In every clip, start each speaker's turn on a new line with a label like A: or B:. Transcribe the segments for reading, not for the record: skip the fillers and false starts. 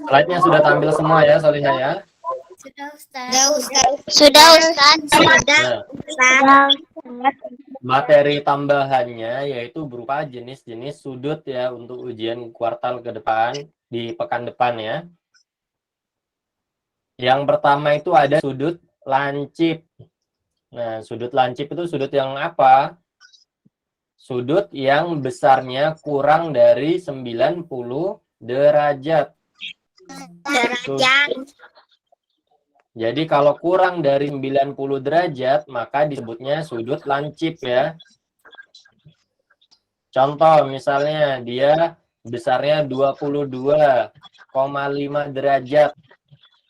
A: Slide-nya sudah tampil semua ya, Solihah ya?
B: Sudah, Ustaz.
C: Sudah, Ustaz.
A: Nah, materi tambahannya yaitu berupa jenis-jenis sudut ya untuk ujian kuartal ke depan di pekan depan ya. Yang pertama itu ada sudut lancip. Nah, sudut lancip itu sudut yang apa? Sudut yang besarnya kurang dari 90 derajat. Jadi kalau kurang dari 90 derajat, maka disebutnya sudut lancip ya. Contoh misalnya dia besarnya 22,5 derajat.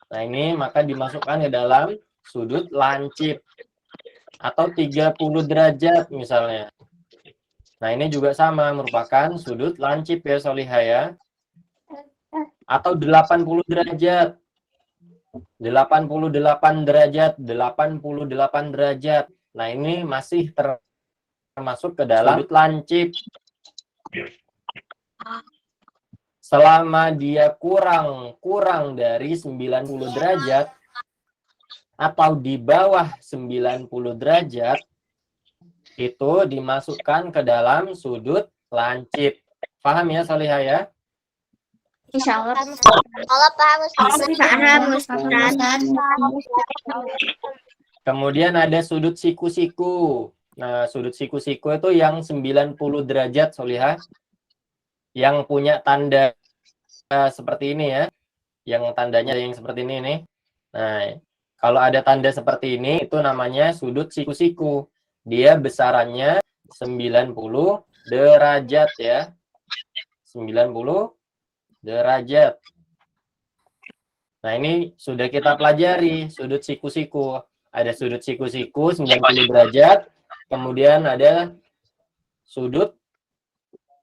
A: Nah, ini maka dimasukkan ke dalam sudut lancip. Atau 30 derajat misalnya. Nah, ini juga sama merupakan sudut lancip ya, Solihah ya. Atau 80 derajat. 88 derajat, 88 derajat. Nah, ini masih termasuk ke dalam sudut lancip. Selama dia kurang dari 90 derajat atau di bawah 90 derajat, itu dimasukkan ke dalam sudut lancip. Paham ya, Solihah ya?
B: Insya Allah.
C: Kalau paham, Ustaz.
A: Kemudian ada sudut siku-siku. Nah, sudut siku-siku itu yang 90 derajat, Solihah. Yang punya tanda seperti ini ya. Yang tandanya yang seperti ini nih. Nah, kalau ada tanda seperti ini, itu namanya sudut siku-siku. Dia besarannya 90 derajat ya. 90 derajat. Nah, ini sudah kita pelajari sudut siku-siku. Ada sudut siku-siku 90 derajat, kemudian ada sudut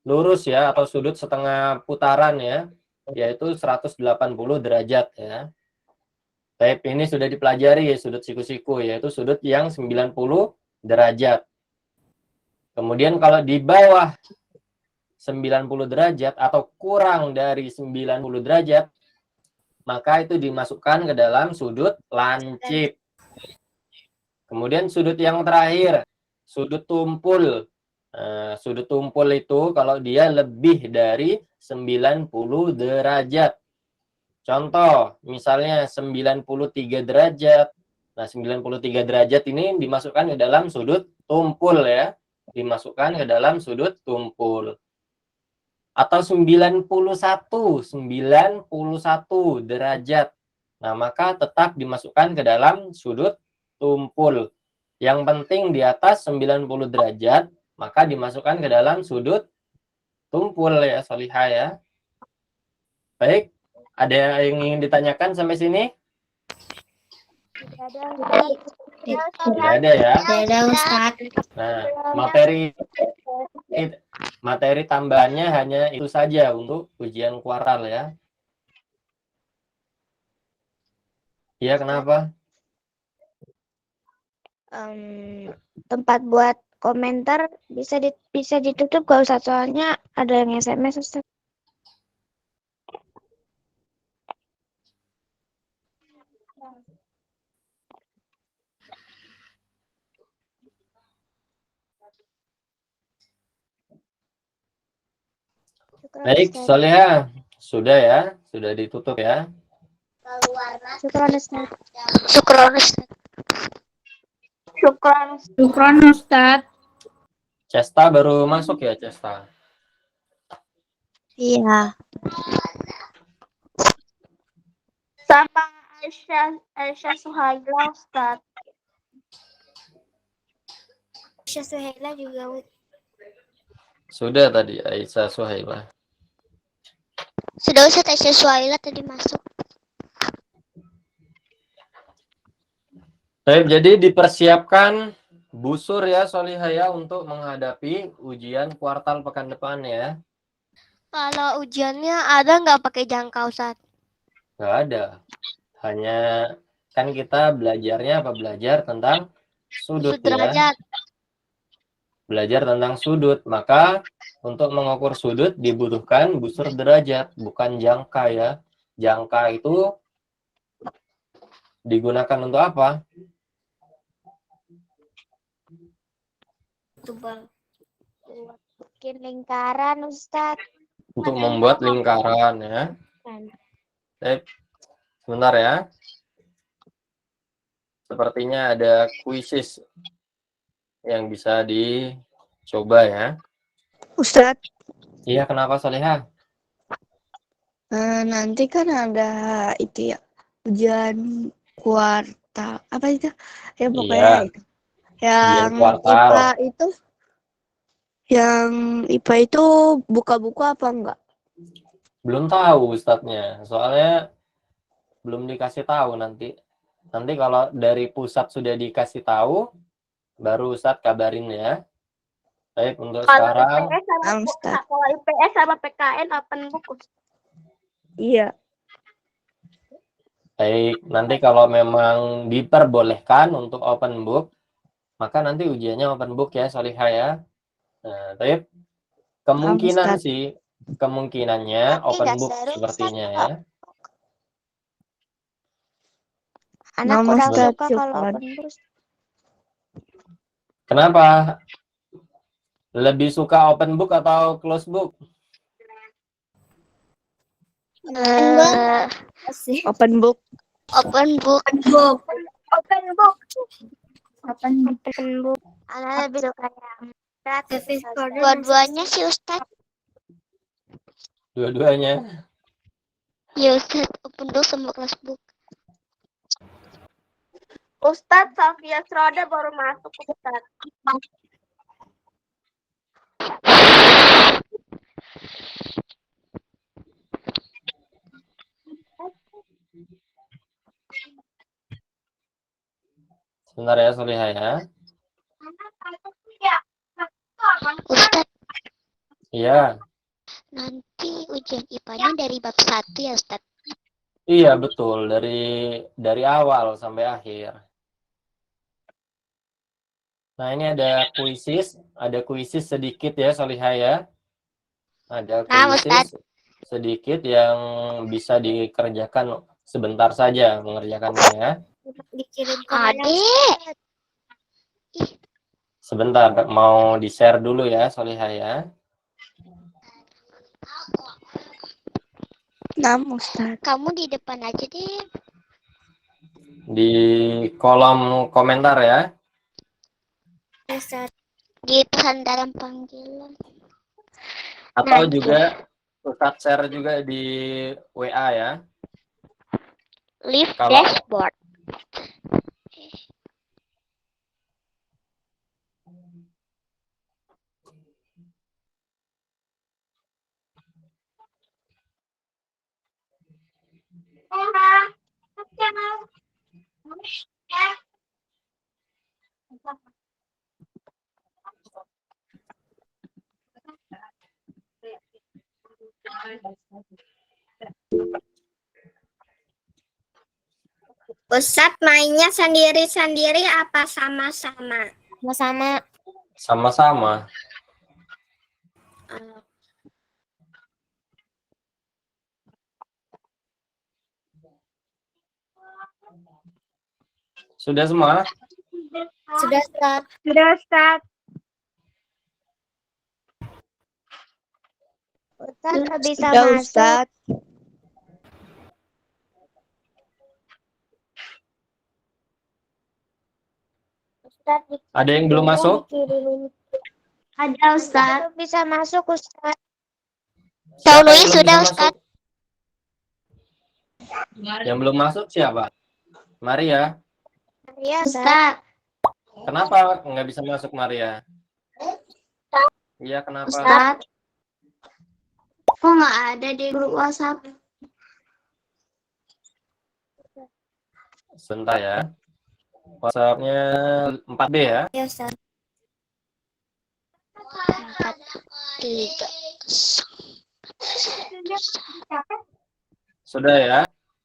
A: lurus ya atau sudut setengah putaran ya, yaitu 180 derajat ya. Baik, ini sudah dipelajari ya sudut siku-siku, yaitu sudut yang 90 derajat. Kemudian kalau di bawah 90 derajat atau kurang dari 90 derajat, maka itu dimasukkan ke dalam sudut lancip. Kemudian sudut yang terakhir, sudut tumpul. Nah, sudut tumpul itu kalau dia lebih dari 90 derajat. Contoh, misalnya 93 derajat. Nah, 93 derajat ini dimasukkan ke dalam sudut tumpul ya. Dimasukkan ke dalam sudut tumpul. Atau 91 derajat. Nah, maka tetap dimasukkan ke dalam sudut tumpul. Yang penting di atas 90 derajat, maka dimasukkan ke dalam sudut tumpul ya, Solihah ya. Baik, ada yang ingin ditanyakan sampai sini? Tidak ada ya.
B: Tidak, Ustaz.
A: Nah, materi tambahannya hanya itu saja untuk ujian kuartal ya. Iya, kenapa?
C: Tempat buat komentar bisa ditutup gak Ustaz? Soalnya ada yang SMS Ustaz.
A: Baik, Solihah. Sudah ya, sudah ditutup ya.
C: Syukran Ustaz.
B: Syukron, Ustaz.
A: Cesta baru masuk ya, Cesta.
C: Iya.
D: Sama Aisyah Suhaila, Ustaz.
C: Aisyah Suhaila juga.
A: Sudah tadi Aisyah Suhaila.
C: Sudah Ustaz, Aisyah Suhaila tadi masuk.
A: Baik, jadi dipersiapkan busur ya, Solihah ya, untuk menghadapi ujian kuartal pekan depan ya.
C: Kalau ujiannya ada nggak pakai jangka Ustaz?
A: Nggak ada. Hanya kan kita belajarnya apa? Belajar tentang sudut ya.
C: Derajat.
A: Belajar tentang sudut. Maka Untuk mengukur sudut dibutuhkan busur derajat, bukan jangka ya. Jangka itu digunakan untuk apa?
C: Bikin lingkaran, Ustadz.
A: Untuk membuat lingkaran ya. Sebentar ya. Sepertinya ada kuisis yang bisa dicoba ya.
E: Ustadz,
A: Iya, kenapa Solihah?
E: nanti kan ada itu ya, ujian kuartal. Apa itu? Ya pokoknya
A: Iya,
E: itu. Yang
A: kuartal.
E: IPA itu buka buku apa enggak?
A: Belum tahu Ustadznya, soalnya belum dikasih tahu nanti. Nanti kalau dari pusat sudah dikasih tahu, baru Ustadz kabarin ya. Baik, untuk
D: Kalau
A: sekarang,
D: IPS sama
E: Ustadz.
D: kalau IPS sama PKN open book.
E: Iya.
A: baik, nanti kalau memang diperbolehkan untuk open book, maka nanti ujiannya open book ya, Solihah ya. Nah, baik, kemungkinan
E: Ustadz.
A: sih, kemungkinannya
C: Tapi
A: open
C: nggak
A: book
C: seru,
A: sepertinya
C: Ustadz.
A: ya.
C: Anak
E: Nama
C: kurang
E: Ustadz,
C: suka kalau
E: syukran.
C: open book.
A: Kenapa? Lebih suka open book atau close book?
E: Open book.
C: Open book.
D: Open book.
C: Anak lebih suka yang gratis. Dua-duanya sih, Ustadz.
A: Dua-duanya.
C: Ya, Ustadz. Open book sama kelas book.
D: Ustadz Safia Sroda baru masuk Ustadz.
A: Sebentar ya, Solihah ya.
C: Ustadz,
A: Iya,
C: nanti ujian IPA-nya dari bab 1 ya, Ustadz?
A: iya betul. Dari awal sampai akhir. Nah, ini ada kuisis sedikit ya, Solihah ya. Ada
C: Nah,
A: kuisis sedikit yang bisa dikerjakan sebentar saja mengerjakannya ya.
C: Dikirim ke Adik.
A: Sebentar, mau di-share dulu ya, Solihah ya.
E: Nama Ustadz.
C: Kamu di depan aja deh.
A: Di kolom komentar ya.
C: Di pesan dalam panggilan.
A: Atau
C: Nanti.
A: juga Ustadz share juga di WA ya.
C: Live
A: Kalau-
C: dashboard.
B: Ustadz mainnya sendiri-sendiri apa sama-sama? Sama-sama.
A: Sama-sama. Sudah semua?
B: Sudah, Ustadz.
D: Sudah Ustadz.
C: Ustadz nggak bisa
E: Sudah
C: masuk.
E: Ustadz.
A: Ada yang belum masuk?
D: Ada Ustadz.
C: Belum bisa masuk, Ustadz.
A: Siapa
C: Taului
A: yang belum
C: sudah,
A: bisa
C: Ustadz.
A: masuk? Yang belum masuk siapa? Maria.
C: Iya, Ustadz.
D: Ustadz.
A: Kenapa nggak bisa masuk Maria? Iya, kenapa?
D: Ustadz. Kok nggak ada di grup WhatsApp?
A: Sebentar ya. WhatsApp-nya 4B ya.
B: Ya, Ustadz.
C: 3.
A: Sudah ya.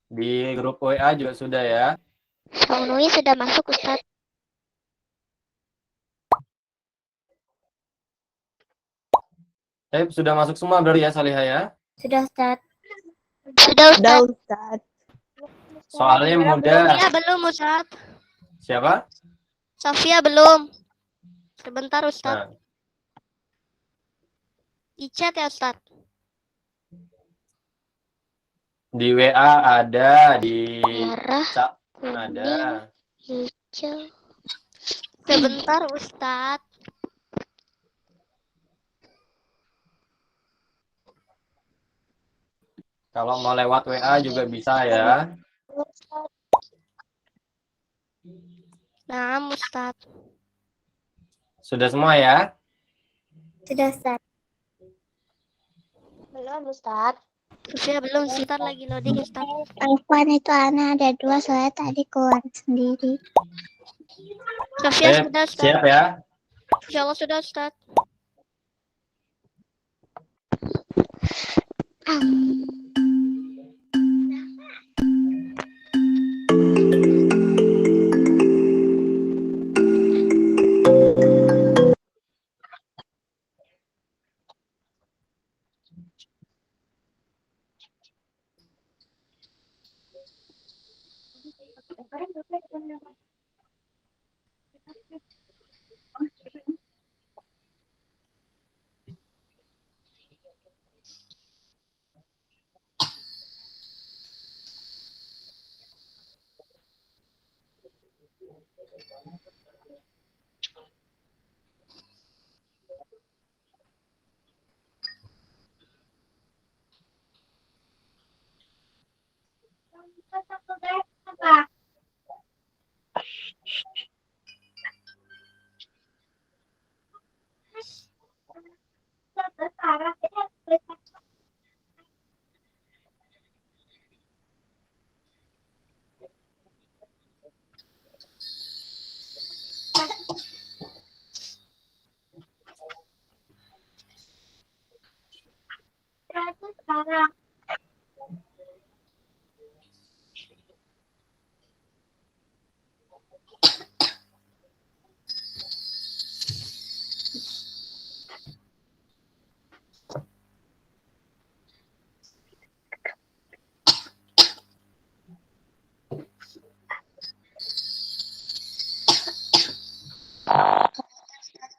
A: Di grup WA juga sudah ya.
C: Taului sudah masuk, Ustadz.
A: Sudah masuk semua berarti ya Salihah ya?
B: Sudah, Ustaz.
D: Sudah
E: Udah
D: Ustaz.
E: Ustaz.
A: Soalnya mudah.
D: Sofia belum Ustaz.
A: Siapa?
D: Sofia belum. Sebentar Ustaz.
A: Nah,
D: Di chat ya Ustaz.
A: di WA ada, di
D: Merah,
A: chat
D: kuning,
A: ada.
D: hijau. Sebentar Ustaz.
A: Kalau mau lewat WA juga bisa ya.
D: Nah Ustaz.
A: Sudah semua ya?
B: Sudah, Ustaz.
C: Belum, Ustaz.
D: Sofia belum, sebentar lagi loading Ustaz.
C: Afwan itu anak ada 2 soalnya tadi keluar sendiri.
D: Sofia sudah Ustaz.
A: Siap ya?
D: Insya Allah sudah Ustaz.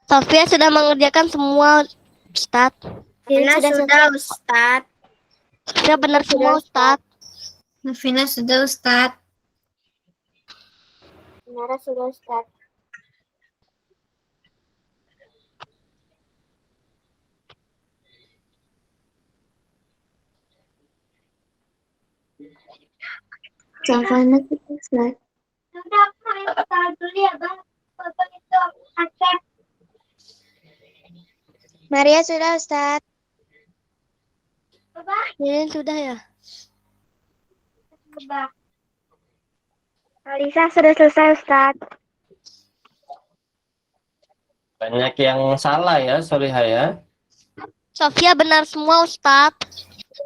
D: Sofia sudah mengerjakan semua Ustaz.
B: Vina sudah, Ustaz.
D: Sofia benar semua Ustaz.
B: Vina sudah, Ustaz.
C: Nara sudah, Ustaz. Savana sudah, Ustaz. Maria sudah, Ustaz.
D: Ini sudah ya.
C: Alisa sudah selesai, Ustaz.
A: Banyak yang salah ya, Solihah ya.
D: Sofia benar semua Ustaz.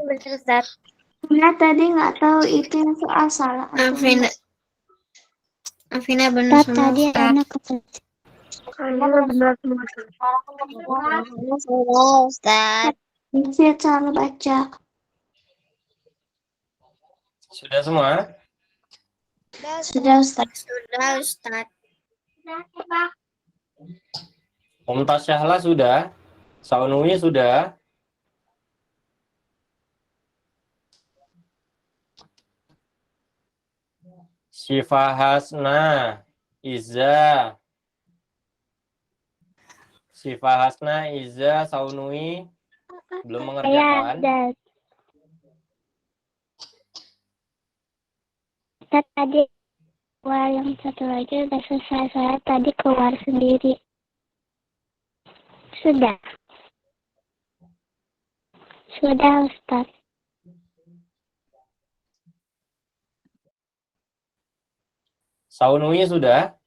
C: Benar, Ustaz.
D: Nah, tadi nggak tahu itu yang soal salah.
B: Vina benar
C: Ustaz,
B: semua,
C: tadi
B: Ustaz.
C: anak kecil.
D: Benar semua.
C: Sudah, Ustaz.
D: Saya salah baca.
A: Sudah semua?
D: Sudah Ustaz.
B: Sudah, Ustaz.
A: Syahla sudah? Saunui sudah? Syifa Hasna, Iza. Syifa Hasna, Iza, Saunui belum mengerjakan.
C: Ustaz, tadi keluar yang satu lagi udah selesai. Saya tadi keluar sendiri. Sudah. Sudah, Ustaz.
A: Saunui sudah?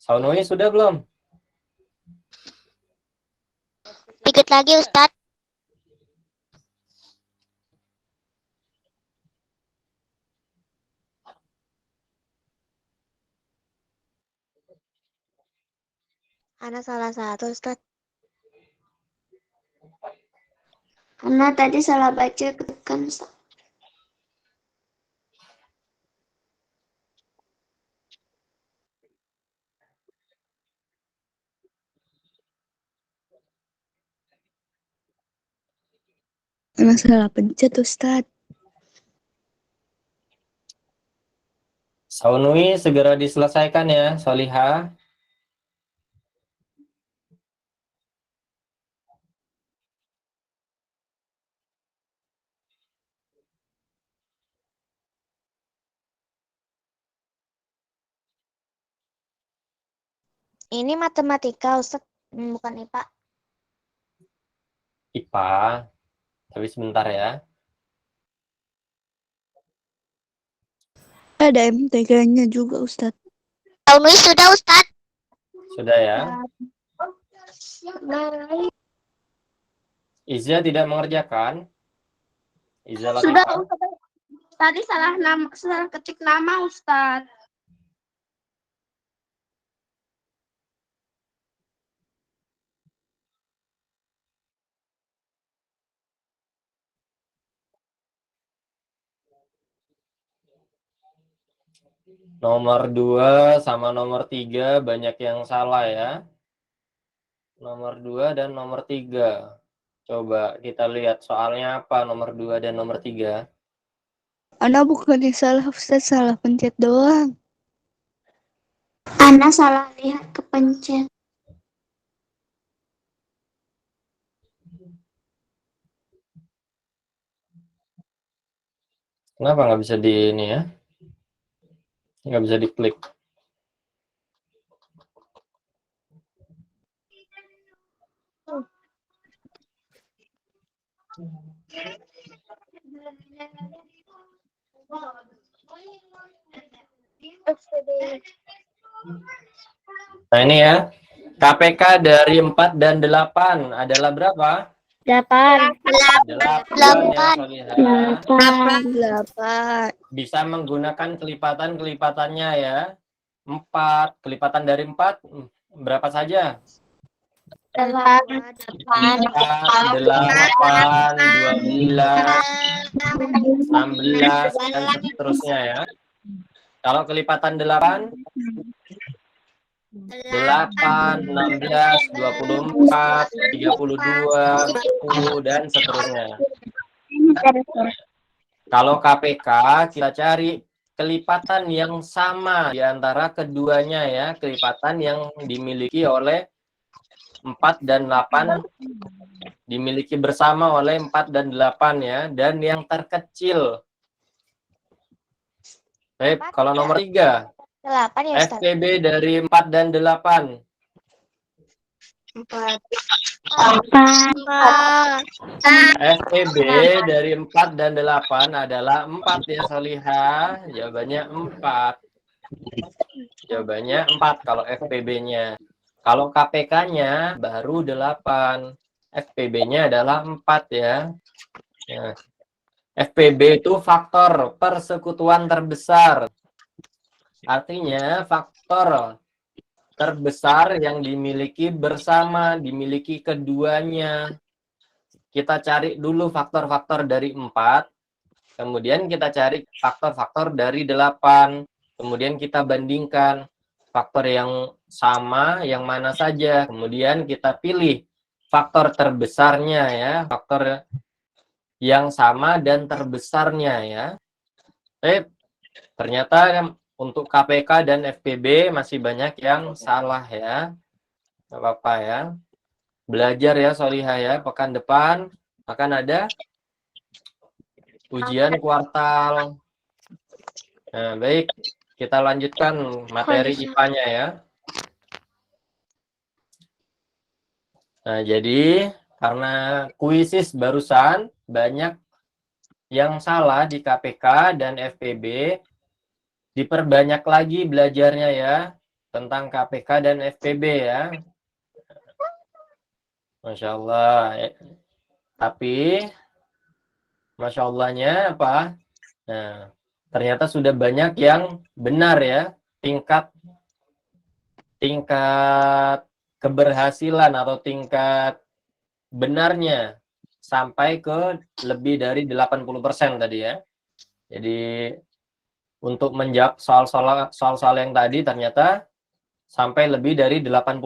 A: Saunui sudah belum?
D: Dikit lagi Ustaz.
C: Ana salah satu, Ustaz.
D: Karena tadi salah baca kan.
E: Ana salah pencet, Ustaz.
A: Saunui segera diselesaikan ya, Soliha.
C: Ini matematika, Ustaz. Bukan IPA.
A: IPA. Tapi sebentar ya.
E: Ada MTK-nya juga, Ustaz.
C: Saunui sudah, Ustaz.
A: Sudah ya. Iza tidak mengerjakan. Iza
D: Sudah,
A: Latifah.
D: Ustaz. Tadi salah ketik nama, Ustaz.
A: Nomor 2 sama nomor 3 banyak yang salah ya. Nomor 2 dan nomor 3. Coba kita lihat soalnya apa nomor 2 dan nomor 3.
E: Ana bukannya salah, Ustaz, salah pencet doang.
D: Ana salah lihat kepencet.
A: Kenapa nggak bisa di ini ya? Nggak bisa diklik. Nah ini ya. KPK dari 4 dan 8 adalah berapa?
C: 8.
A: 8 ya, Soliha.
E: 8.
A: Bisa menggunakan kelipatan-kelipatannya ya. 4, kelipatan dari 4 berapa saja?
C: 8.
A: 4, 8, 12, 16 dan seterusnya ya. Kalau kelipatan 8 8, 16, 24, 32, 10 dan seterusnya. Kalau KPK kita cari kelipatan yang sama di antara keduanya ya, kelipatan yang dimiliki oleh 4 dan 8 dimiliki bersama oleh 4 dan 8 ya, dan yang terkecil. Baik, kalau nomor 3
C: 8 ya, Ustaz.
A: FPB dari 4 dan 8.
B: 4.
A: FPB dari 4 dan 8 adalah 4 ya, Soliha. Jawabannya 4. Jawabannya 4 kalau FPB-nya. Kalau KPK-nya baru 8. FPB-nya adalah 4 ya. Nah, FPB itu faktor persekutuan terbesar. Artinya faktor terbesar yang dimiliki bersama, dimiliki keduanya. Kita cari dulu faktor-faktor dari 4, kemudian kita cari faktor-faktor dari 8, kemudian kita bandingkan faktor yang sama, yang mana saja, kemudian kita pilih faktor terbesarnya ya, faktor yang sama dan terbesarnya ya. Ternyata untuk KPK dan FPB masih banyak yang salah ya. Nggak apa-apa ya. Belajar ya, Soliha ya. Pekan depan akan ada ujian kuartal. Nah, baik. Kita lanjutkan materi IPA-nya ya. Nah, jadi karena kuisis barusan banyak yang salah di KPK dan FPB, diperbanyak lagi belajarnya ya tentang KPK dan FPB ya. Masya Allah. Tapi Masya Allahnya apa? Nah, ternyata sudah banyak yang benar ya. Tingkat keberhasilan atau tingkat benarnya sampai ke lebih dari 80% tadi ya. Jadi untuk menjawab soal-soal yang tadi ternyata sampai lebih dari 80%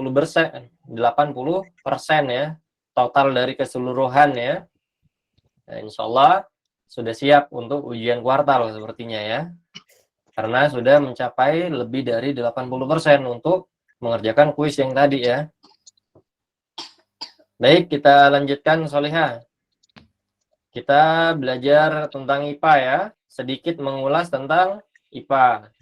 A: ya total dari keseluruhan ya. Nah, insya Allah sudah siap untuk ujian kuartal sepertinya ya. Karena sudah mencapai lebih dari 80% untuk mengerjakan kuis yang tadi ya. Baik, kita lanjutkan Solihah. Kita belajar tentang IPA ya. Sedikit mengulas tentang IPA.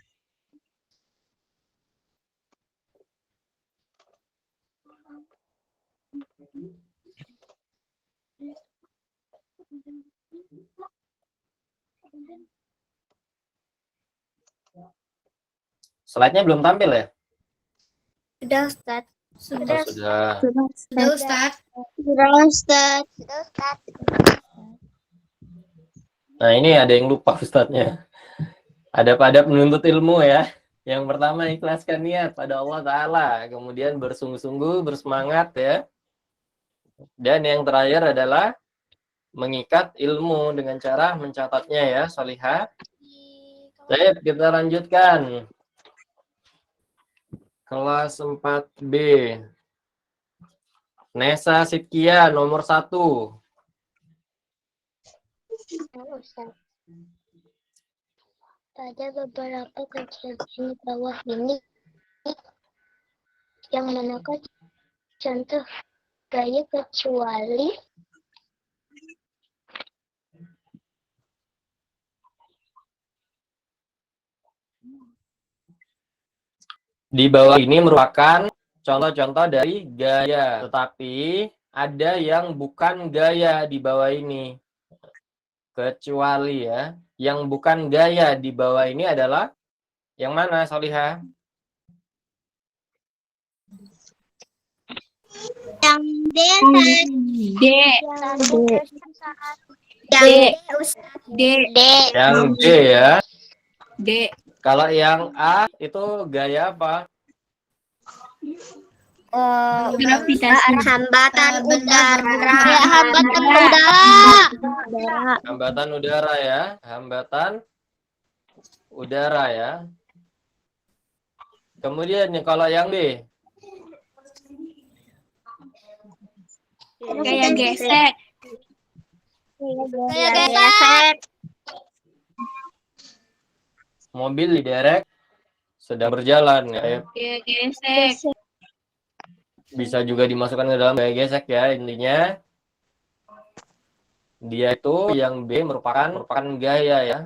A: Slide-nya belum tampil ya?
B: Sudah, Ustaz. Sudah.
A: Sudah.
B: Sudah, Ustaz.
D: Sudah Ustaz.
A: Nah, ini ada yang lupa Ustadznya. Adab-adab menuntut ilmu ya. Yang pertama, ikhlaskan niat pada Allah Ta'ala. Kemudian bersungguh-sungguh, bersemangat ya. Dan yang terakhir adalah mengikat ilmu dengan cara mencatatnya ya, Solihah. Baik, kita lanjutkan. Kelas 4B. Nesa Sitkia nomor 1.
D: Ada beberapa kejadian di bawah ini yang manakah contoh gaya kecuali
A: Di bawah ini merupakan contoh-contoh dari gaya, tetapi ada yang bukan gaya di bawah ini. Kecuali ya, yang bukan gaya di bawah ini adalah yang mana, Solihah?
D: yang D.
A: Yang D ya.
E: D.
A: Kalau yang A itu gaya apa?
E: Gravitasi.
B: Hambatan udara.
D: Ya, hambatan udara.
A: Hambatan udara ya. Hambatan udara ya. Kemudian nih, kalau yang B?
E: Gaya gesek.
B: Gaya gesek.
A: Mobil diderek sedang berjalan ya.
E: Gaya gesek.
A: Bisa juga dimasukkan ke dalam gaya gesek ya. Intinya dia itu yang B merupakan gaya ya.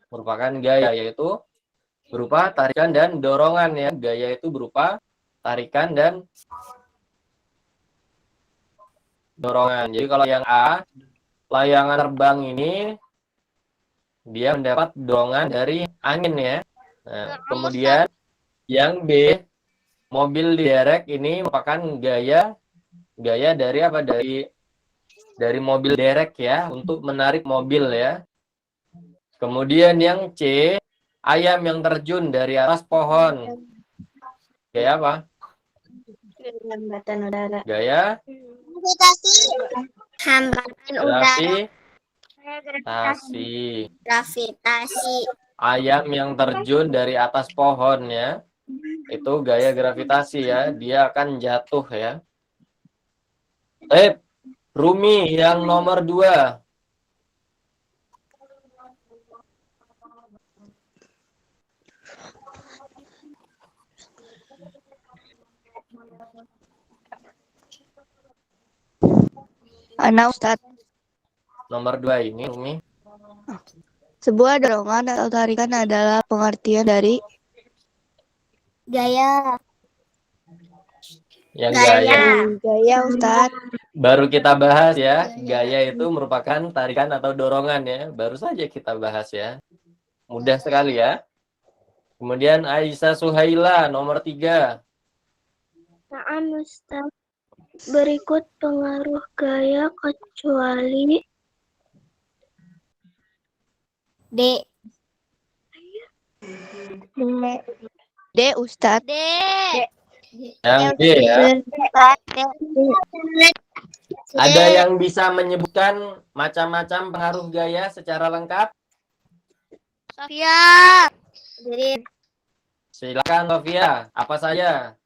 A: Merupakan gaya, yaitu berupa tarikan dan dorongan ya. Gaya itu berupa tarikan dan dorongan. Jadi kalau yang A, layangan terbang ini dia mendapat dorongan dari angin ya. Nah, kemudian yang B, mobil diderek ini merupakan gaya dari apa? Dari mobil derek ya, untuk menarik mobil ya. Kemudian yang C, ayam yang terjun dari atas pohon. Gaya apa?
B: Hambatan udara.
A: Gaya
B: Hambatan udara.
A: gravitasi.
B: Gravitasi.
A: Ayam yang terjun dari atas pohon ya. Itu gaya gravitasi ya, dia akan jatuh ya. Rumi yang nomor 2.
E: Ana Ustadz.
A: Nomor 2 ini Rumi.
E: Sebuah dorongan atau tarikan adalah pengertian dari
B: Gaya.
A: Yang
B: Gaya.
E: gaya Ustadz.
A: baru kita bahas ya. Gaya itu merupakan tarikan atau dorongan ya. Baru saja kita bahas ya. Mudah sekali ya. Kemudian Aisyah Suhaila nomor 3.
D: Naam Ustaz. Berikut pengaruh gaya kecuali
B: D.
E: D Ustadz.
B: D.
A: Yang D ya. Ada yang bisa menyebutkan macam-macam pengaruh gaya secara lengkap?
B: Sofia. Jadi
A: Silakan Sofia, apa saja?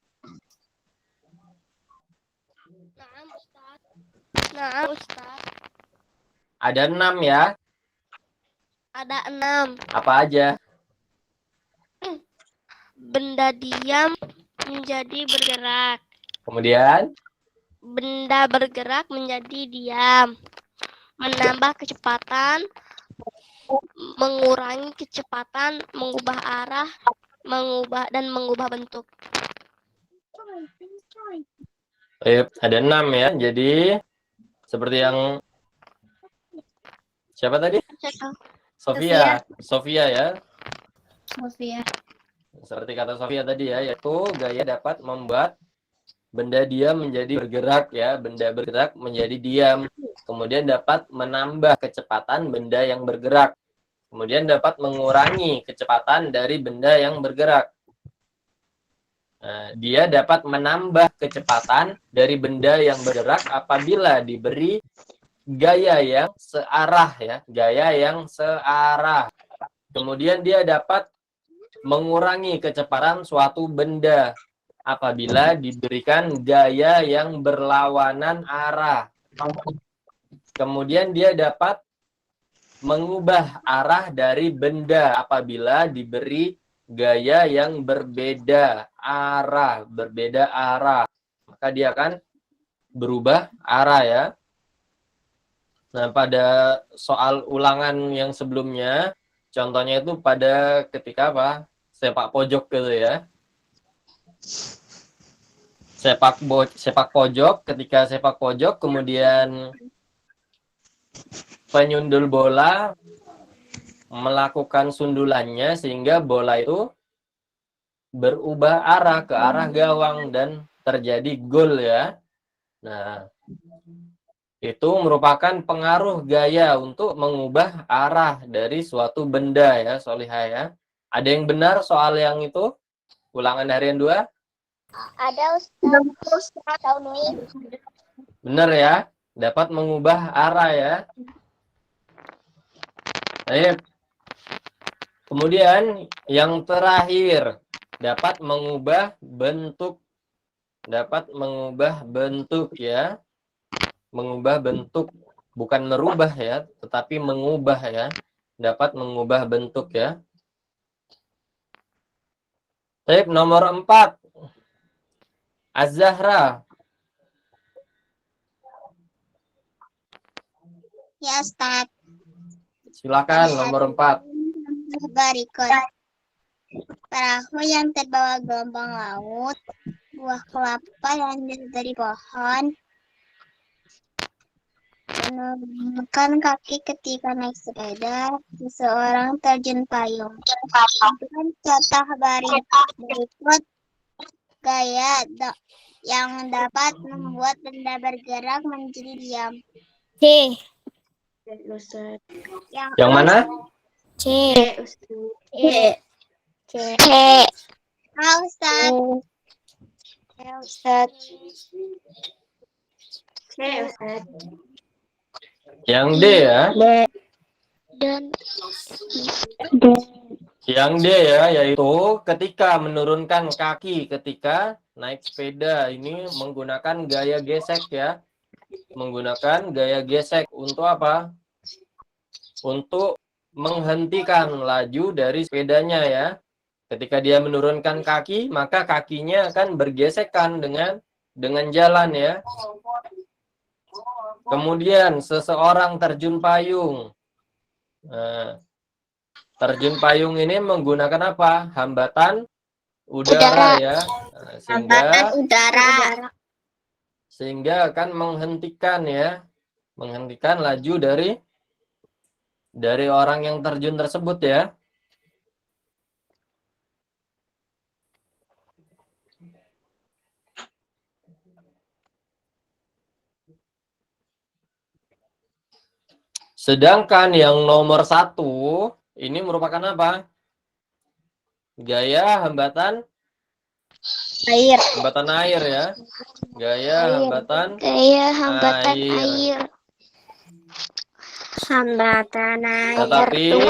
B: nah, Ustaz.
A: Ada 6 ya.
B: Ada 6.
A: Apa aja?
B: Benda diam menjadi bergerak.
A: Kemudian
B: Benda bergerak menjadi diam. Menambah kecepatan, mengurangi kecepatan, mengubah arah, mengubah bentuk.
A: ada 6 ya. Jadi seperti yang siapa tadi? Sofia. Sofia ya.
B: Sofia.
A: Seperti kata Sofia tadi ya, yaitu gaya dapat membuat benda diam menjadi bergerak ya, benda bergerak menjadi diam. Kemudian dapat menambah kecepatan benda yang bergerak. Kemudian dapat mengurangi kecepatan dari benda yang bergerak. Nah, dia dapat menambah kecepatan dari benda yang bergerak apabila diberi gaya yang searah ya, gaya yang searah. Kemudian dia dapat mengurangi kecepatan suatu benda apabila diberikan gaya yang berlawanan arah. Kemudian dia dapat mengubah arah dari benda apabila diberi gaya yang berbeda arah, maka dia akan berubah arah ya. Nah, pada soal ulangan yang sebelumnya, contohnya itu pada ketika apa? Sepak pojok gitu ya. Sepak pojok, ketika sepak pojok kemudian penyundul bola melakukan sundulannya sehingga bola itu berubah arah ke arah gawang dan terjadi gol ya. Nah, itu merupakan pengaruh gaya untuk mengubah arah dari suatu benda ya, Solihah ya. Ada yang benar soal yang itu? Ulangan harian 2?
B: Ada Ustaz.
A: Benar ya, dapat mengubah arah ya. Baik. Kemudian yang terakhir, dapat mengubah bentuk. Dapat mengubah bentuk ya. Mengubah bentuk, bukan merubah ya, tetapi mengubah ya. Dapat mengubah bentuk ya. Baik, nomor 4. Az-Zahra.
D: Ya, Ustaz.
A: Silakan nomor 4.
D: Berikut. Perahu yang terbawa gelombang laut, buah kelapa yang jatuh dari pohon, menurunkan kaki ketika naik sepeda, seseorang terjun payung. Dengan contoh berikut gaya yang dapat membuat benda bergerak menjadi diam.
B: C.
A: Yang mana?
B: C.
C: C.
D: Ustaz.
A: Yang D ya.
C: Dan
A: Yang D ya, yaitu ketika menurunkan kaki ketika naik sepeda, ini menggunakan gaya gesek ya. Menggunakan gaya gesek untuk apa? Untuk menghentikan laju dari sepedanya ya. Ketika dia menurunkan kaki, maka kakinya akan bergesekan dengan jalan ya. Kemudian seseorang terjun payung. Nah, terjun payung ini menggunakan apa? Hambatan udara ya. Nah, sehingga akan menghentikan ya. Menghentikan laju dari orang yang terjun tersebut ya. Sedangkan yang nomor 1 ini merupakan apa? Gaya hambatan
B: Air.
A: Hambatan air ya. Gaya hambatan
D: Gaya hambatan
A: air.
D: air. Hambatan air.
A: Tetapi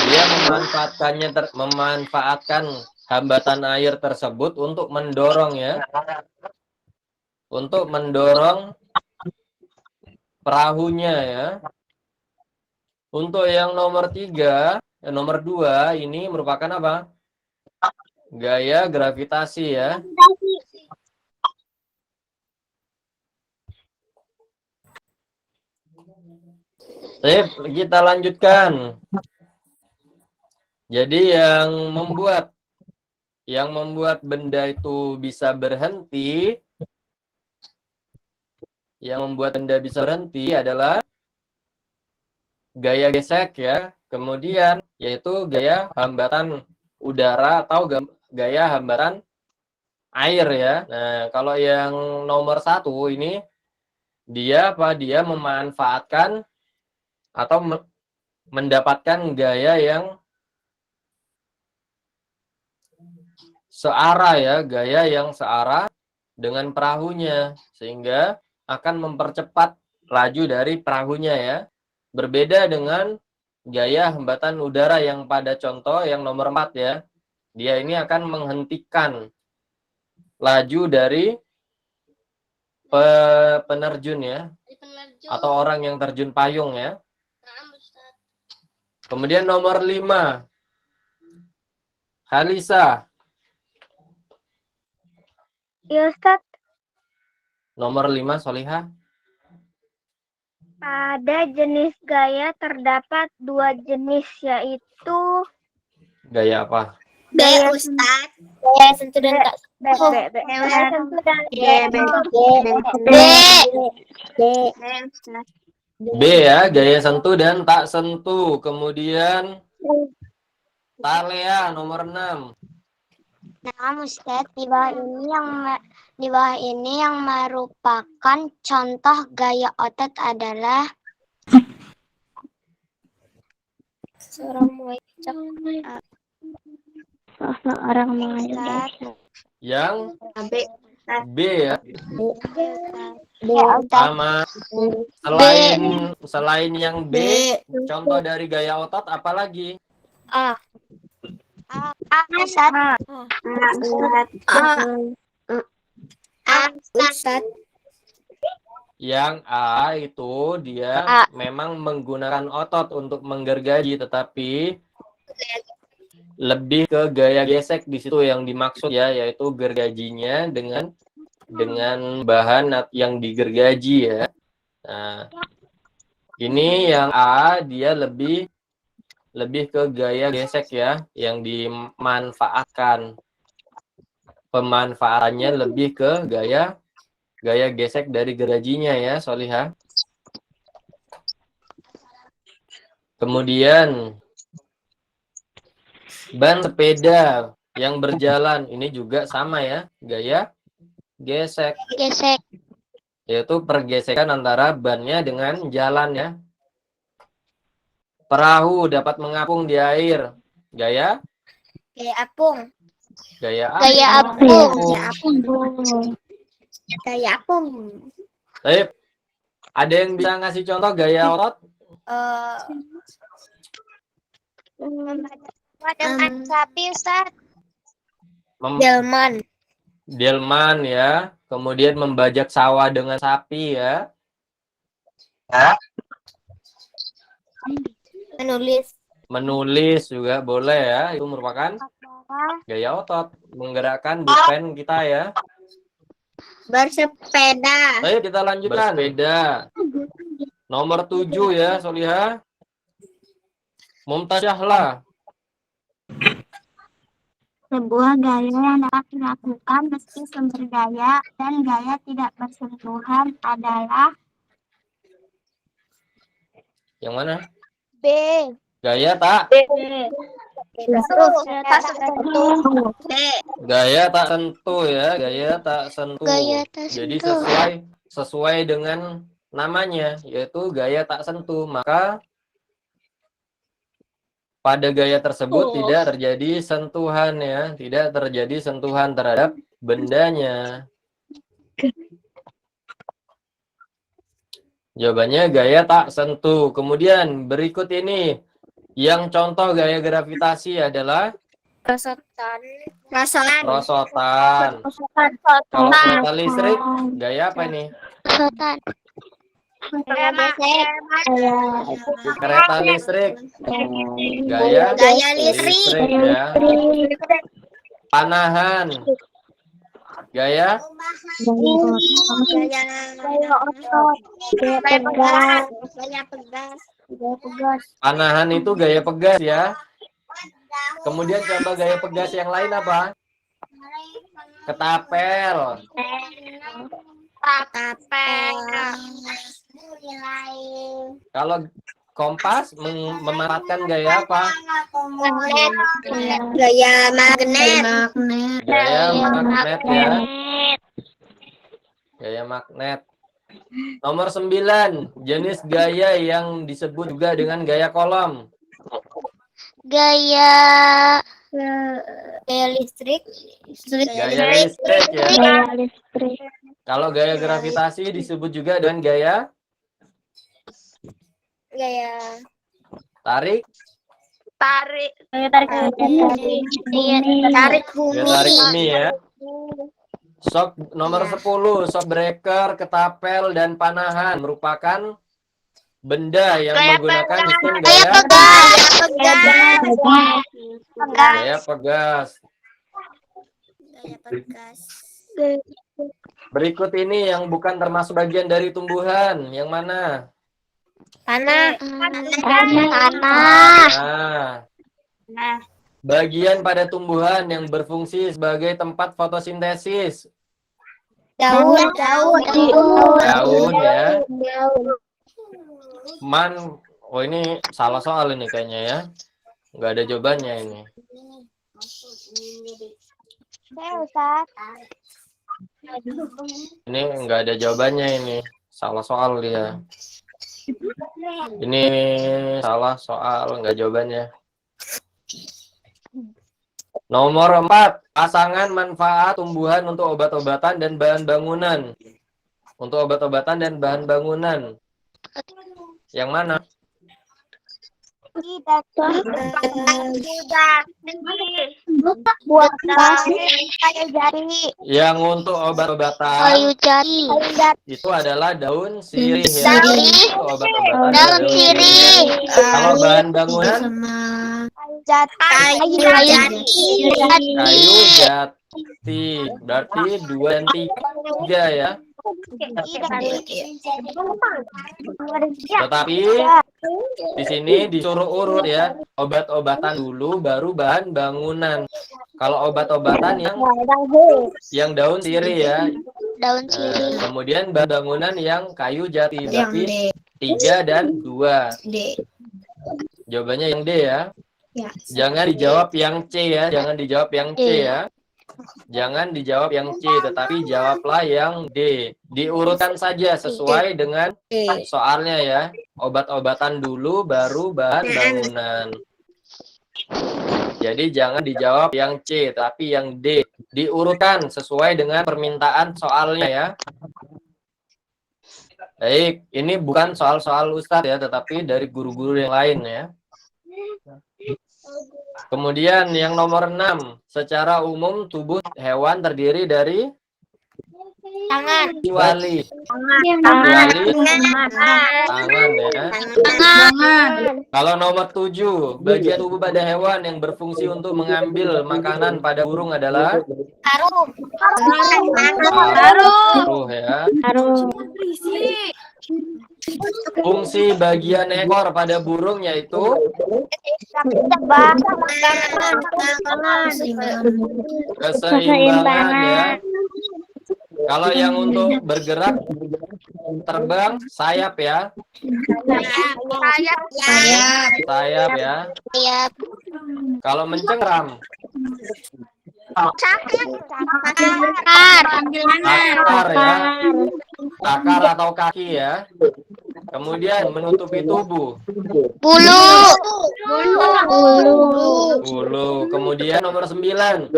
A: dia memanfaatkan hambatan air tersebut untuk mendorong ya. Untuk mendorong perahunya ya. Untuk yang nomor 2 ini merupakan apa? Gaya gravitasi ya. Sip, kita lanjutkan. Jadi yang membuat benda itu bisa berhenti, adalah gaya gesek ya. Kemudian yaitu gaya hambatan udara atau gaya hambatan air ya. Nah, kalau yang nomor 1 ini dia memanfaatkan atau mendapatkan gaya yang searah ya, gaya yang searah dengan perahunya sehingga akan mempercepat laju dari perahunya ya. Berbeda dengan gaya hambatan udara yang pada contoh yang nomor 4 ya. Dia ini akan menghentikan laju dari penerjun ya, atau orang yang terjun payung ya. Kemudian nomor 5, Halisa.
C: Ya Ustaz,
A: Nomor 5, Solihah.
C: pada jenis gaya terdapat 2 jenis, yaitu
A: Gaya apa?
D: B, Ustaz.
B: Gaya sentuh dan tak
C: Gaya sentuh dan
A: B ya, gaya sentuh dan tak sentuh. Kemudian Talea nomor 6.
D: Nah, Ustaz, di bawah ini yang merupakan contoh gaya otot adalah
B: seorang mengajak
C: seorang mengajak.
A: Yang B ya.
D: otot.
A: Sama selain yang B, contoh dari gaya otot apalagi?
B: A.
D: Ustaz.
B: Ustaz.
A: Yang A itu dia memang menggunakan otot untuk menggergaji, tetapi lebih ke gaya gesek di situ yang dimaksud ya, yaitu gergajinya dengan bahan yang digergaji ya. Nah, ini yang A dia lebih ke gaya gesek ya, yang dimanfaatkan. Pemanfaatannya lebih ke gaya gesek dari gergajinya ya, Solihah. Kemudian ban sepeda yang berjalan ini juga sama ya, gaya gesek. Yaitu pergesekan antara bannya dengan jalan ya. Perahu dapat mengapung di air. Gaya
B: Apung.
A: Baik. Ada yang bisa ngasih contoh gaya otot?
D: Dengan sapi, Ustaz.
A: Delman ya. Kemudian membajak sawah dengan sapi ya. Menulis juga boleh ya. Itu merupakan gaya otot. Menggerakkan bupen kita ya.
D: Bersepeda.
A: Ayo kita lanjutkan. Bersepeda. Nomor 7 ya, Solihah. Mumtazahlah.
C: Sebuah gaya yang dapat dilakukan meski sumber gaya dan gaya tidak bersentuhan adalah
A: Yang mana?
C: B.
A: Gaya tak? Gaya tak sentuh ya, gaya tak sentuh. Jadi sesuai dengan namanya, yaitu gaya tak sentuh. Maka pada gaya tersebut tidak terjadi sentuhan ya, tidak terjadi sentuhan terhadap bendanya. Jawabannya gaya tak sentuh. Kemudian berikut ini yang contoh gaya gravitasi adalah
B: Rosotan.
A: perosotan. Kalau kereta listrik gaya apa ini?
C: Sotan.
A: Kereta listrik gaya listrik ya. Panahan gaya panahan itu gaya pegas ya. Kemudian coba gaya pegas yang lain apa? Ketapel. Kalau kompas memanfaatkan gaya apa?
B: Gaya magnet.
A: Gaya magnet ya. Gaya magnet. Nomor 9, jenis gaya yang disebut juga dengan gaya kolom.
C: Gaya
B: listrik.
A: Gaya listrik ya.
C: listrik.
A: Kalau gaya gravitasi disebut juga dengan gaya
B: Gaya
A: tarik.
B: tarik bumi.
A: Gaya tarik bumi ya. Shock nomor 10, shock breaker, ketapel, dan panahan merupakan benda yang menggunakan sistem gaya pegas. Berikut ini yang bukan termasuk bagian dari tumbuhan. Yang mana?
B: Tanah.
A: Nah, bagian pada tumbuhan yang berfungsi sebagai tempat fotosintesis.
B: Daun.
A: Daun ya. Oh ini salah soal ini kayaknya ya. Nggak ada jawabannya ini. Ini nggak ada jawabannya ini. Salah soal dia. Ini salah soal, nggak jawabannya. Nomor 4, pasangan manfaat tumbuhan untuk obat-obatan dan bahan bangunan. Untuk obat-obatan dan bahan bangunan. Yang mana?
C: Buat kayu jari.
A: Yang untuk obat-obatan
C: Kayu jari.
A: itu adalah daun sirih ya. Untuk obat-obatan
C: Daun sirih.
A: Kalau bahan bangunan
C: Kayu
A: kayu jati. Berarti 2 dan 3 ya. Tetapi di sini disuruh urut ya. Obat-obatan dulu baru bahan bangunan. Kalau obat-obatan yang daun sirih ya.
C: Daun
A: Nah,
C: sirih.
A: kemudian bahan bangunan yang kayu jati. Berarti 3 dan 2. Jawabannya yang D ya. Jangan dijawab yang C ya. Jangan dijawab yang C ya. Jangan dijawab yang C, tetapi jawablah yang D. Diurutkan saja sesuai dengan soalnya ya. Obat-obatan dulu, baru bahan bangunan. Jadi jangan dijawab yang C, tapi yang D. Diurutkan sesuai dengan permintaan soalnya ya. Baik, ini bukan soal-soal Ustadz ya, tetapi dari guru-guru yang lain ya. Kemudian yang nomor 6, secara umum tubuh hewan terdiri dari
B: Tangan.
A: kecuali tangan ya. Kalau nomor 7, bagian tubuh pada hewan yang berfungsi untuk mengambil makanan pada burung adalah
B: Harum.
A: paruh ya. Fungsi bagian ekor pada burung yaitu keseimbangan ya. Kalau yang untuk bergerak terbang sayap ya. Sayap ya. Kalau mencengkram akar ya. Akar atau kaki ya. Kemudian menutupi tubuh.
C: Bulu.
A: Bulu. Kemudian nomor 9.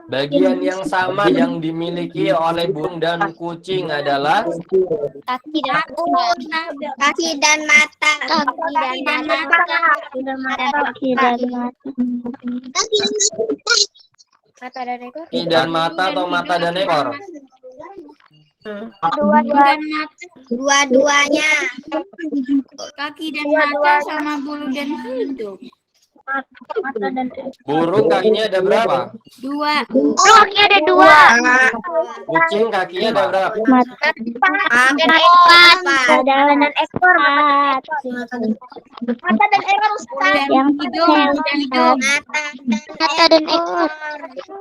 A: Bagian yang sama yang dimiliki oleh burung dan kucing adalah
B: Kaki dan
D: Kaki dan mata.
C: Kaki dan mata. Kaki dan mata.
B: mata dan ekor.
A: kaki dan mata atau mata dan ekor?
D: Dua-duanya.
F: Kaki dan mata sama bulu dan hidung.
A: Burung kakinya ada berapa?
F: 2.
C: Kaki ada 2.
A: Kucing kakinya ada berapa?
C: Mata
D: Empat.
C: dan ekor. Mata dan ekor
F: Dan hidung.
C: Mata dan ekor.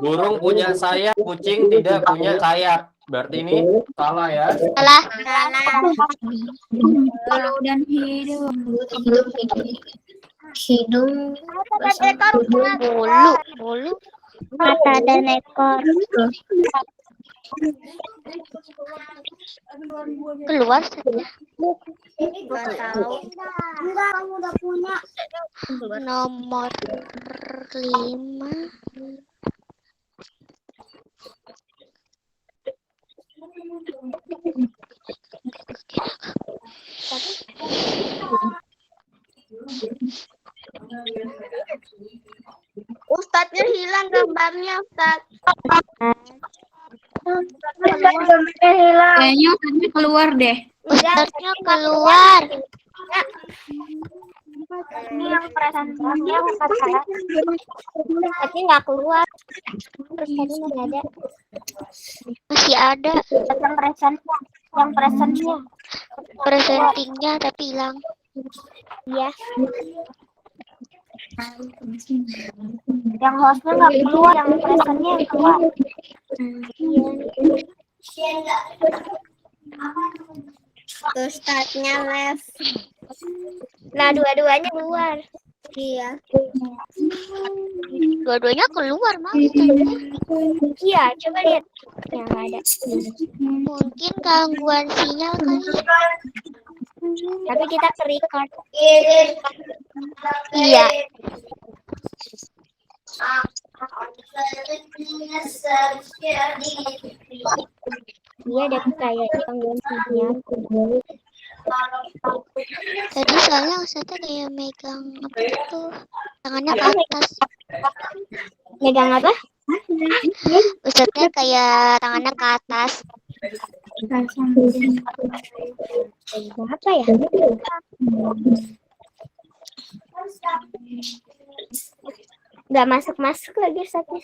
A: Burung punya sayap, kucing tidak punya sayap. Berarti ini salah ya.
C: Salah.
F: Bulu dan hidung.
D: Hidung.
C: Bulu. Mata dan ekor. Keluar saja.
D: Enggak, kamu udah punya.
C: Nomor 5.
D: Ustadznya hilang gambarnya, Ustadz.
F: Kayaknya tadi keluar deh.
C: Ustadznya keluar.
B: Ini yang presentasinya bukan saya. Tapi nggak keluar. Terus tadi masih ada.
C: Masih ada
B: Yang presentnya. Yang presentnya.
C: presentingnya tapi hilang.
B: Iya. Yang hostnya nggak keluar. Yang presentnya yang keluar.
D: Ustadznya left.
B: Nah, dua-duanya keluar.
D: Iya.
C: Dua-duanya keluar, Mam.
B: Iya, coba lihat. Yang ada.
C: Mungkin gangguan sinyal kali.
B: Tapi kita ke-record.
C: Iya.
B: Iya, ada kayak gangguan sinyal.
C: Tadi soalnya Ustaznya kayak megang apa itu tangannya ke atas.
B: Megang apa?
C: Ustaznya kayak tangannya ke atas.
B: Apa ya? Nggak masuk-masuk lagi satu.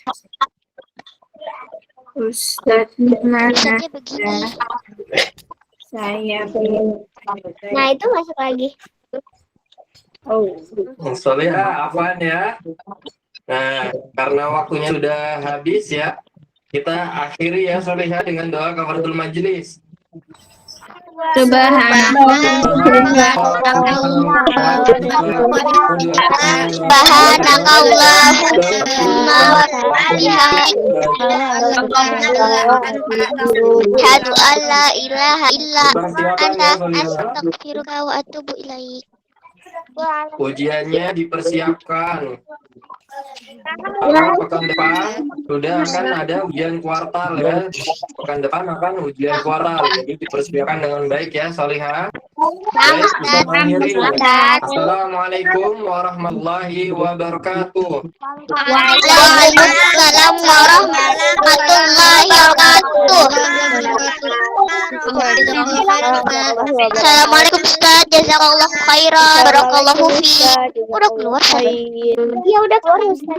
C: Ustaznya begini.
F: Saya
B: Nah, itu masuk lagi.
A: Soalnya apaan ya? Nah, karena waktunya sudah habis ya, kita akhiri ya Solihah dengan doa kafaratul majelis.
C: Subhanakallah. Asyhadu an la ilaha illa anta astaghfiruka wa atubu ilaik.
A: Ujiannya dipersiapkan. Karena pekan depan sudah akan ada ujian kuartal ya. Pekan depan akan ujian kuartal. Jadi dipersiapkan dengan baik ya Solihah. Baik, kita mengakhiri. Assalamualaikum warahmatullahi wabarakatuh.
C: Waalaikumsalam warahmatullahi wabarakatuh. Assalamualaikum Ustaz, jazakallahu khairan, barakallahu fi. Udah keluar Ustaz?
B: Iya, udah keluar Ustaz.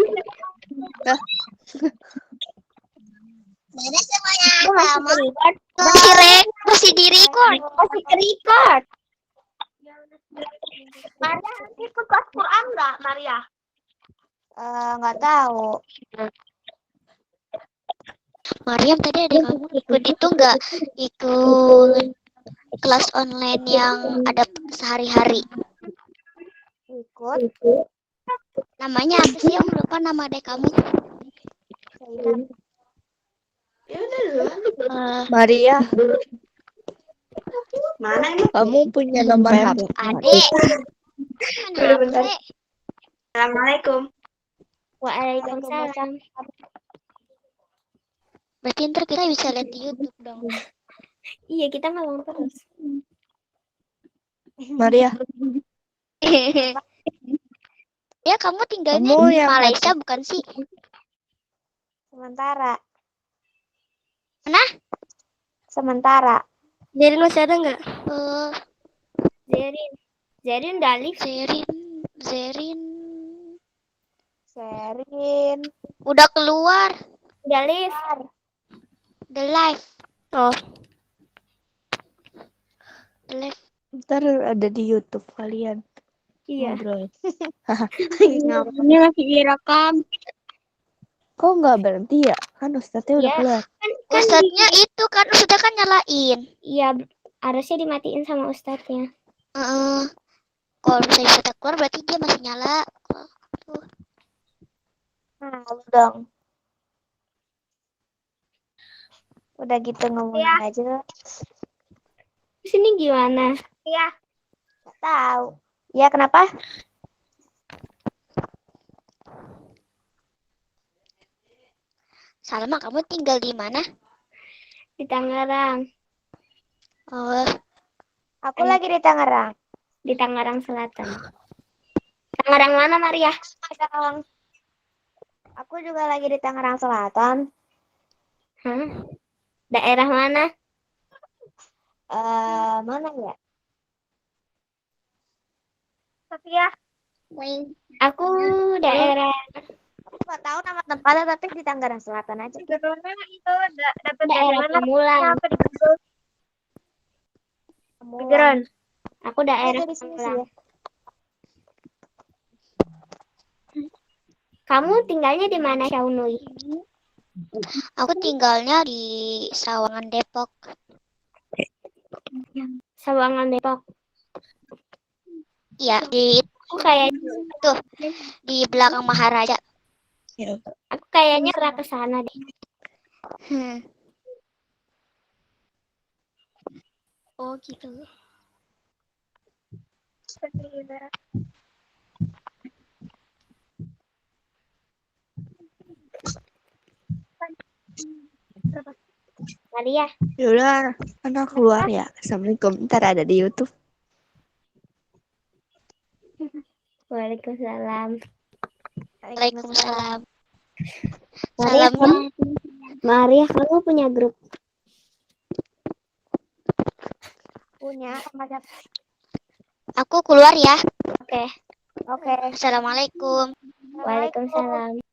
C: Masih di record.
B: Masih ke-record. Maria ikut kelas Quran nggak, Maria?
C: Nggak tahu. Mariam tadi ada kamu ikut itu nggak? Ikut kelas online yang ada sehari-hari.
B: Ikut.
C: Namanya apa sih? Om lupa nama adek kamu.
E: Maria.
D: Mana emang?
E: Kamu punya nomor HP?
D: Adek.
C: Bentar.
D: Assalamualaikum.
B: Waalaikumsalam.
D: Berarti ntar kita bisa lihat di YouTube dong.
B: Iya, kita ngomong terus.
E: Maria,
D: Ya, kamu tinggalnya
E: kamu
D: di
E: yang
D: Malaysia bukan sih?
C: Sementara.
D: Mana?
C: Sementara.
B: Zerin masih ada nggak?
D: Eh,
B: Zerin udah live.
D: Zerin.
C: Sharing.
D: Udah keluar.
B: Udah live.
D: The live.
B: Oh.
D: The live.
E: ntar ada di YouTube kalian
B: Iya.
E: ngobrol.
B: Ini masih direkam.
E: Kok nggak berhenti ya? Kan Ustadznya udah
B: Iya.
E: keluar.
D: Ustadznya itu kan sudah kan nyalain.
B: Iya, harusnya dimatiin sama ustadznya.
D: Kalau misalnya sudah keluar berarti dia masih nyala.
C: Nah, lu dong. Udah gitu ngomongin aja.
B: Terus ini gimana? Iya.
C: Gak tahu. Ya kenapa?
D: Salma, kamu tinggal di mana?
B: Di Tangerang.
D: Oh,
C: Aku lagi di Tangerang.
B: Di Tangerang Selatan. Tangerang mana, Maria?
C: Tangerang. Aku juga lagi di Tangerang Selatan.
B: Hah? Daerah mana?
C: Mana ya?
B: Sofia. Aku daerah
C: Aku nggak tahu nama tempatnya, tapi di Tangerang Selatan aja.
B: itu dapat daerah Pamulang. Pigeron. Aku daerah
C: Di sini sih
B: Pamulang.
C: ya.
B: Kamu tinggalnya di mana, Shaunui?
D: aku tinggalnya di Sawangan Depok.
B: Sawangan Depok.
D: Iya, di
B: Aku kayak
D: di belakang Maharaja.
B: aku kayaknya pernah ke sana deh.
D: Oh gitu.
B: Maria.
E: Yaudah, anak keluar ya. Assalamualaikum. Ntar ada di YouTube.
B: Waalaikumsalam.
D: Waalaikumsalam.
B: Maria,
D: Salamnya
B: Maria, kamu punya grup?
C: Punya sama siapa?
D: aku keluar ya.
C: Oke.
D: Assalamualaikum.
B: Waalaikumsalam.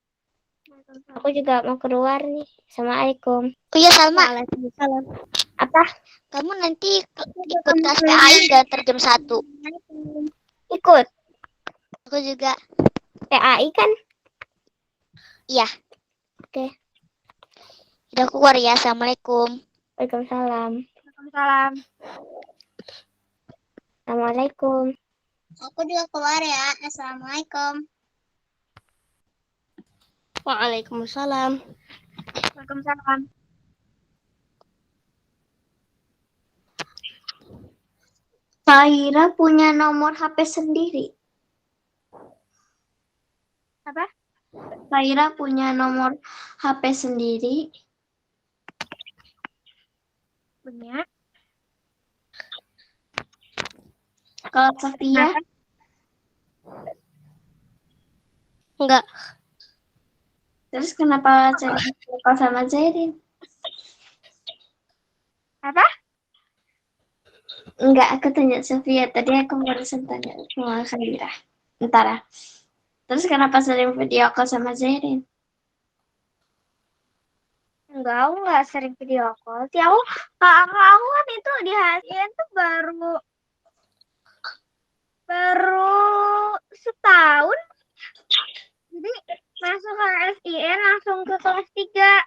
B: Aku juga mau keluar nih. Assalamualaikum.
D: Oh iya Salma,
B: Waalaikumsalam. Apa?
D: kamu nanti ikut kelas PAI nggak ntar jam 1?
B: Ikut
D: Aku juga.
B: PAI kan?
D: Iya.
B: Oke.
D: Udah keluar ya. Assalamualaikum.
B: Waalaikumsalam.
C: Waalaikumsalam.
B: Assalamualaikum.
D: Aku juga keluar ya. Assalamualaikum.
B: Waalaikumsalam.
C: Waalaikumsalam.
D: Fahira punya nomor HP sendiri.
B: Apa?
D: Fahira punya nomor HP sendiri.
B: Punya.
D: Kalau Sofia?
B: Enggak.
D: Terus kenapa sering suka sama Zairin?
B: Apa?
D: Enggak, aku tanya Sofia. Tadi aku barusan tanya sama Fahira. Ntar ya. Terus kenapa sering video call sama Zairin?
B: Enggak, aku nggak sering video call. Aku kan itu di HSN tuh baru setahun. Jadi masuk ke SIN langsung ke kelas 3.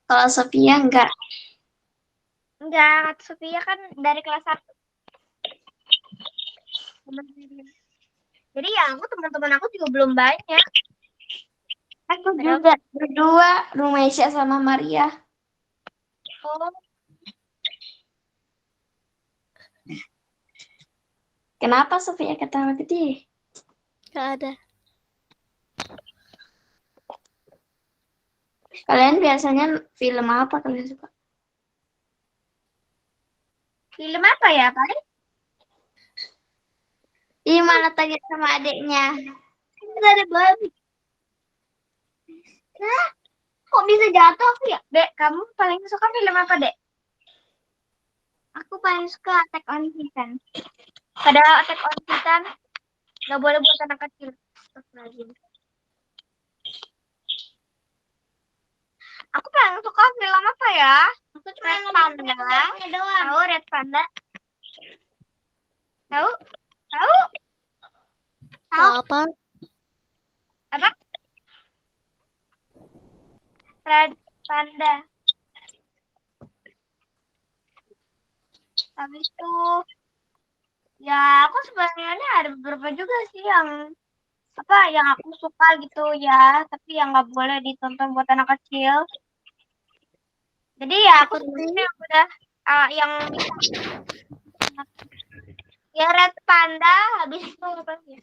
D: Kalau Sofia enggak.
B: Enggak, Sofia kan dari kelas 1. Jadi ya teman-teman aku juga belum banyak.
D: Aku juga berdua, Rumeisha sama Maria.
B: Oh,
D: Kenapa Sofia ketawa gede?
C: Gak ada.
D: Kalian biasanya film apa kalian suka?
B: Film apa ya, paling?
D: Ih, malah tanya sama adiknya.
B: Nggak ada babi. Hah? Kok bisa jatuh ya? Dek, kamu paling suka film apa, Dek? Aku paling suka Attack on Titan. Padahal Attack on Titan nggak boleh buat anak kecil. Astagfirullahaladzim. Aku paling suka film apa ya? Aku cuma Red Panda. Tahu Red Panda? Tahu? Tahu? Tahu?
C: Apa?
B: Apa? Red Panda. Habis itu ya aku sebenarnya ada beberapa juga sih yang apa yang aku suka gitu ya, tapi yang nggak boleh ditonton buat anak kecil. Jadi ya aku sebenarnya udah yang bisa ya Red Panda, habis itu apa sih?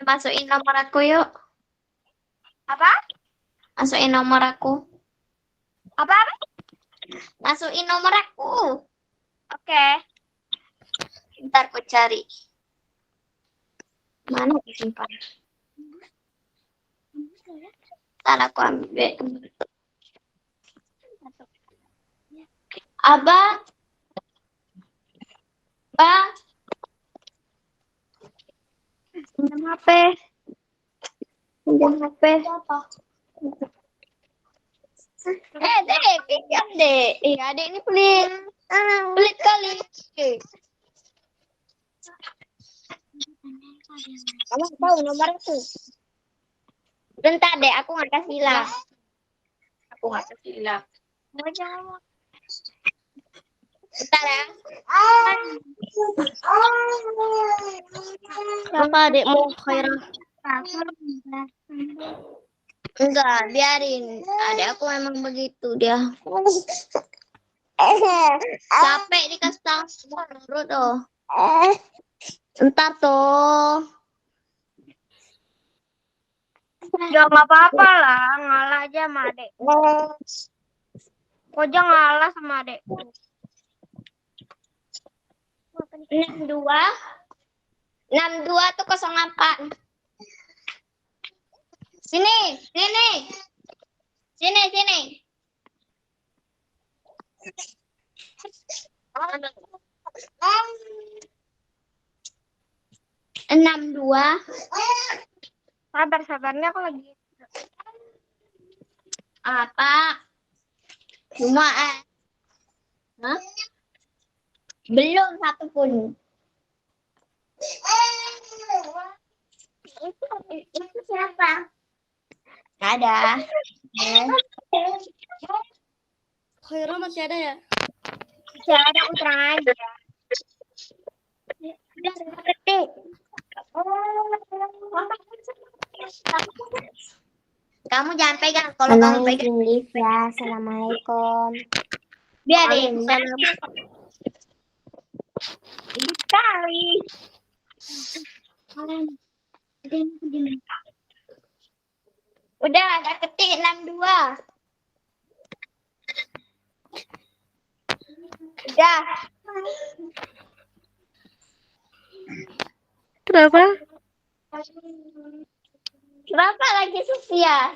D: Masukin nomor aku yuk.
B: Apa?
D: Masukin nomor aku.
B: Apa?
D: Masukin nomor aku.
B: Oke.
D: Ntar aku cari. Mana disimpan? Ntar aku ambil. Abang. Bang. Pinjam HP. Pinjam HP. Dek, pinjam dek. Adek ini pelit. Pelit kali. Kamu tahu nomor itu? Bentar deh, aku nggak kasih hilang. Aku nggak kasih hilang. Bentar ya.
C: Siapa adikmu, Khaira?
D: Enggak, biarin. Adek aku memang begitu dia. Capek dikasih tahu terus tuh. Bentar tuh.
B: Ya nggak apa-apa lah, ngalah aja sama adek. Kok aja ngalah sama adek.
D: 62 tuh 04. Sini. Sini. 62.
B: Sabarnya aku lagi.
D: Apa? Cuma Hah? Belum satu pun. Itu siapa? Nggak ada.
C: Khaira masih ada ya?
B: Ya ada kurang aja.
D: Udah ketik. Kamu jangan pegang. Kalau kamu pegang,
C: ya. Assalamualaikum.
D: biarin.
B: Sekali.
D: Udah ketik 62. Udah.
C: Kenapa?
D: Kenapa lagi Sofia?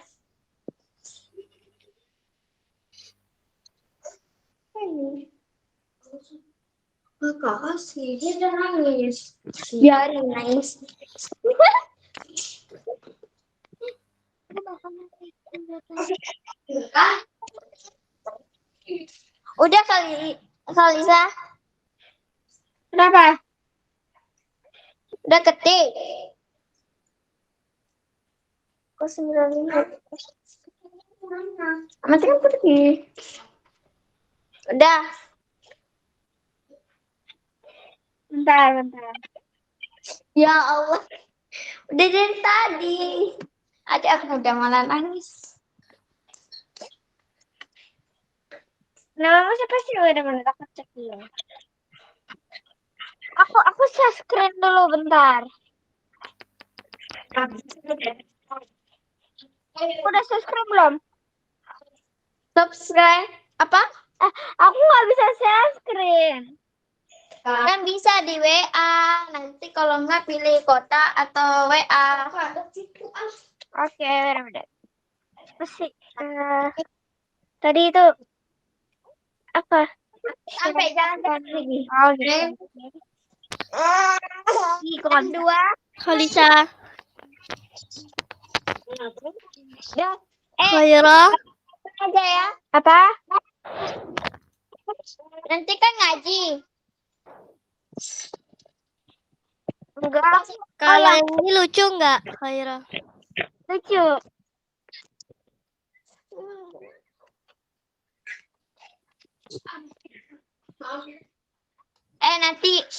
D: Kakak sih, dia udah nangis. Biarin nangis. Udah kali Lisa.
B: Kenapa?
D: Udah ketik. Kok 95? Masih kan pergi. Udah.
B: Bentar.
D: Ya Allah. Udah dari tadi. Adik aku udah malah nangis.
B: Namamu siapa sih? Udah mana aku cek dulu. Aku share screen dulu bentar. Udah share screen belum?
D: Subscribe apa?
B: Aku nggak bisa share screen.
D: Kan bisa di WA. Nanti kalau nggak pilih kota atau WA.
B: Oke, benar-benar. Masih. Tadi itu apa?
D: Sampai jangan dekat lagi.
B: Oh, gitu.
D: Yang dua.
C: Khalisa.
D: Ya,
C: Khaira.
D: aja ya.
B: Apa?
D: Nanti kan ngaji.
B: Enggak.
C: Kalau
B: yang
C: yang ini lucu nggak, Khaira?
B: lucu.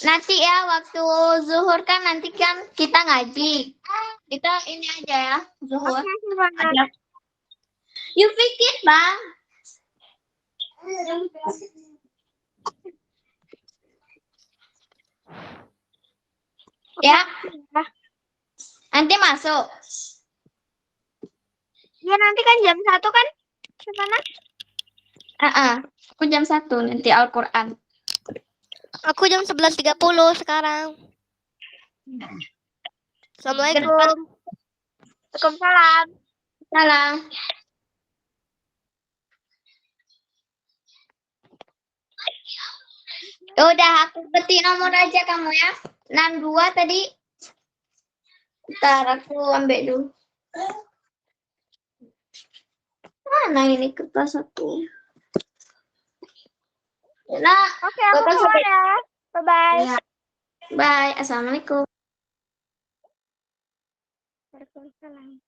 D: Nanti ya waktu zuhur kan nanti kan kita ngaji. Kita ini aja ya zuhur.
B: Oke, gimana?
D: Ada. You pikir bang? Ya, nanti masuk.
B: Ya nanti kan jam 1 kan? Gimana?
D: Aku jam 1 nanti Al-Quran.
C: Aku jam 11.30 sekarang. Assalamualaikum.
B: Waalaikumsalam.
D: Salam. Udah aku ketik nomor aja kamu ya. 62 tadi. Ntar aku ambil dulu. Mana ini kertas aku? Nah,
B: Oke, aku
D: Bapak
B: keluar
D: sampai-
B: ya. Bye-bye.
D: ya. Bye. Assalamualaikum.
B: Waalaikumsalam.